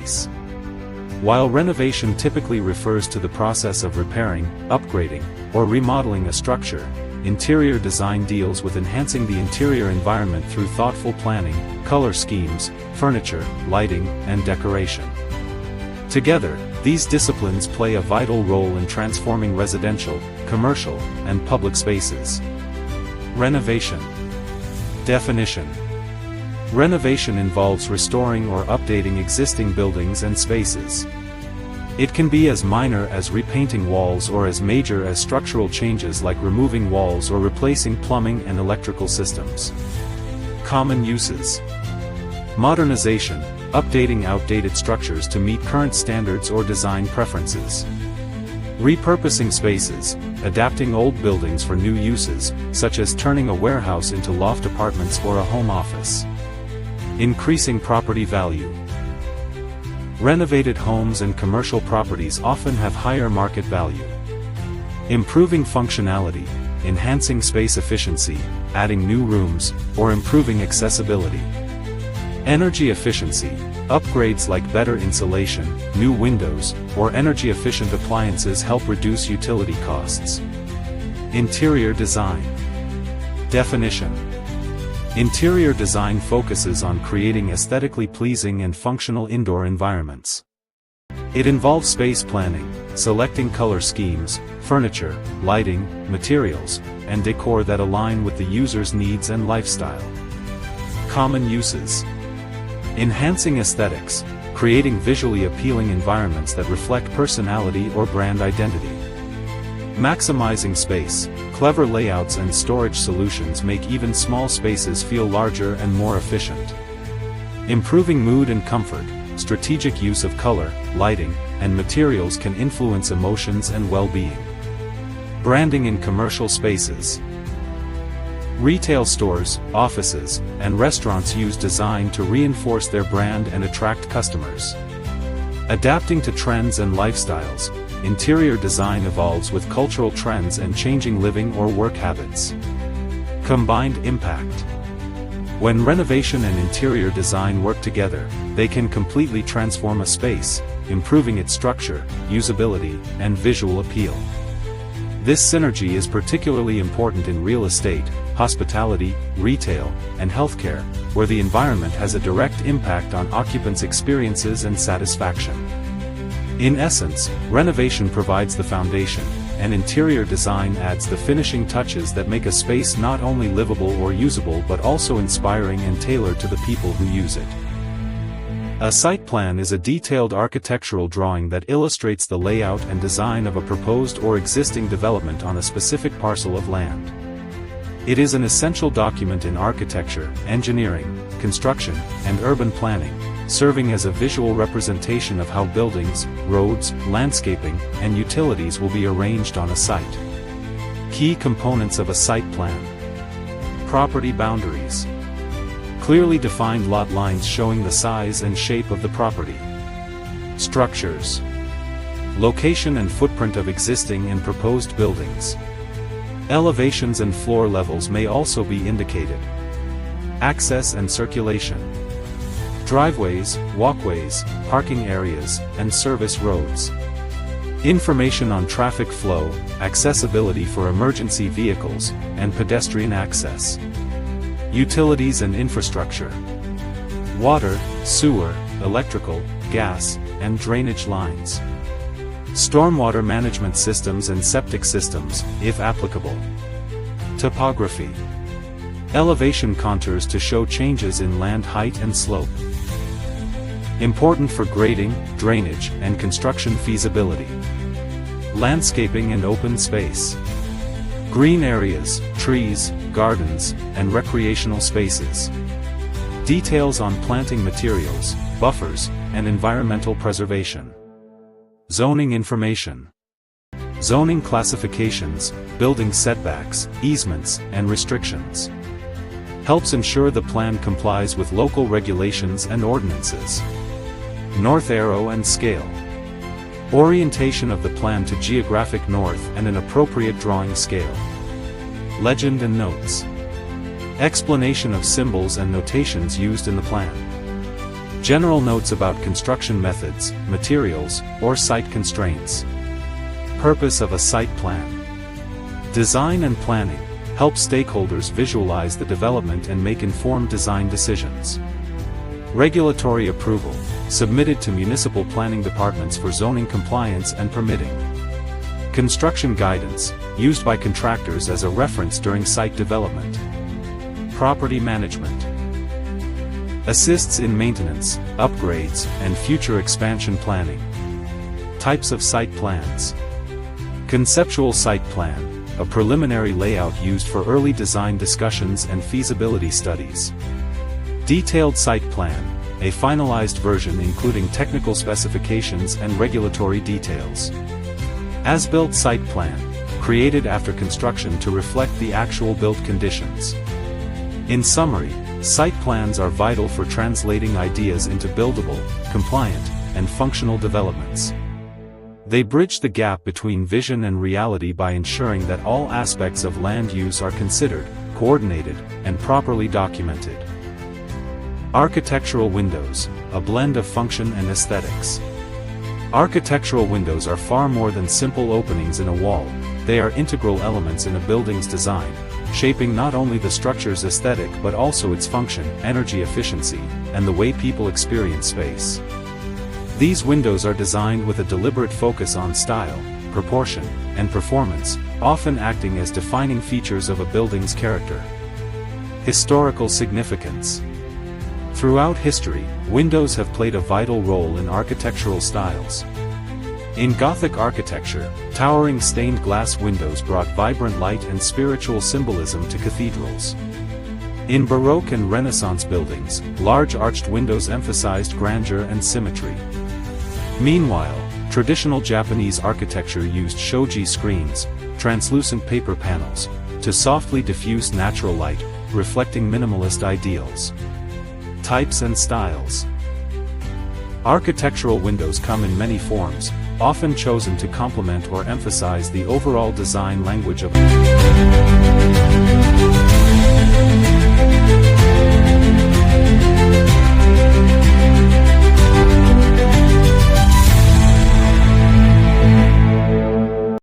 space. While renovation typically refers to the process of repairing, upgrading, or remodeling a structure, interior design deals with enhancing the interior environment through thoughtful planning, color schemes, furniture, lighting, and decoration. Together, these disciplines play a vital role in transforming residential, commercial, and public spaces. Renovation. Definition. Renovation involves restoring or updating existing buildings and spaces. It can be as minor as repainting walls or as major as structural changes like removing walls or replacing plumbing and electrical systems. Common uses. Modernization, updating outdated structures to meet current standards or design preferences. Repurposing spaces, adapting old buildings for new uses, such as turning a warehouse into loft apartments or a home office. Increasing property value. Renovated homes and commercial properties often have higher market value. Improving functionality, enhancing space efficiency, adding new rooms, or improving accessibility. Energy efficiency, upgrades like better insulation, new windows, or energy-efficient appliances help reduce utility costs. Interior design. Definition. Interior design focuses on creating aesthetically pleasing and functional indoor environments. It involves space planning, selecting color schemes, furniture, lighting, materials, and decor that align with the user's needs and lifestyle. Common uses. Enhancing aesthetics, creating visually appealing environments that reflect personality or brand identity. Maximizing space, clever layouts and storage solutions make even small spaces feel larger and more efficient. Improving mood and comfort, strategic use of color, lighting, and materials can influence emotions and well-being. Branding in commercial spaces. Retail stores, offices, and restaurants use design to reinforce their brand and attract customers. Adapting to trends and lifestyles, interior design evolves with cultural trends and changing living or work habits. Combined impact. When renovation and interior design work together, they can completely transform a space, improving its structure, usability, and visual appeal. This synergy is particularly important in real estate, hospitality, retail, and healthcare, where the environment has a direct impact on occupants' experiences and satisfaction. In essence, renovation provides the foundation, and interior design adds the finishing touches that make a space not only livable or usable but also inspiring and tailored to the people who use it. A site plan is a detailed architectural drawing that illustrates the layout and design of a proposed or existing development on a specific parcel of land. It is an essential document in architecture, engineering, construction, and urban planning, serving as a visual representation of how buildings, roads, landscaping, and utilities will be arranged on a site. Key components of a site plan. Property boundaries. Clearly defined lot lines showing the size and shape of the property. Structures. Location and footprint of existing and proposed buildings. Elevations and floor levels may also be indicated. Access and circulation. Driveways, walkways, parking areas, and service roads. Information on traffic flow, accessibility for emergency vehicles, and pedestrian access. Utilities and infrastructure. Water, sewer, electrical, gas, and drainage lines. Stormwater management systems and septic systems, if applicable. Topography. Elevation contours to show changes in land height and slope. Important for grading, drainage, and construction feasibility. Landscaping and open space. Green areas, trees, gardens, and recreational spaces. Details on planting materials, buffers, and environmental preservation. Zoning information. Zoning classifications, building setbacks, easements, and restrictions. Helps ensure the plan complies with local regulations and ordinances. North arrow and scale. Orientation of the plan to geographic north and an appropriate drawing scale. Legend and notes. Explanation of symbols and notations used in the plan. General notes about construction methods, materials, or site constraints. Purpose of a site plan. Design and planning help stakeholders visualize the development and make informed design decisions. Regulatory approval, submitted to municipal planning departments for zoning compliance and permitting. Construction guidance, used by contractors as a reference during site development. Property management. Assists in maintenance, upgrades, and future expansion planning. Types of site plans. Conceptual site plan, a preliminary layout used for early design discussions and feasibility studies. Detailed site plan, a finalized version including technical specifications and regulatory details. As-built site plan, created after construction to reflect the actual built conditions. In summary, site plans are vital for translating ideas into buildable, compliant, and functional developments. They bridge the gap between vision and reality by ensuring that all aspects of land use are considered, coordinated, and properly documented. Architectural windows, a blend of function and aesthetics. Architectural windows are far more than simple openings in a wall, they are integral elements in a building's design, shaping not only the structure's aesthetic but also its function, energy efficiency, and the way people experience space. These windows are designed with a deliberate focus on style, proportion, and performance, often acting as defining features of a building's character. Historical significance. Throughout history, windows have played a vital role in architectural styles. In Gothic architecture, towering stained glass windows brought vibrant light and spiritual symbolism to cathedrals. In Baroque and Renaissance buildings, large arched windows emphasized grandeur and symmetry. Meanwhile, traditional Japanese architecture used shoji screens, translucent paper panels, to softly diffuse natural light, reflecting minimalist ideals. Types and styles. Architectural windows come in many forms, often chosen to complement or emphasize the overall design language of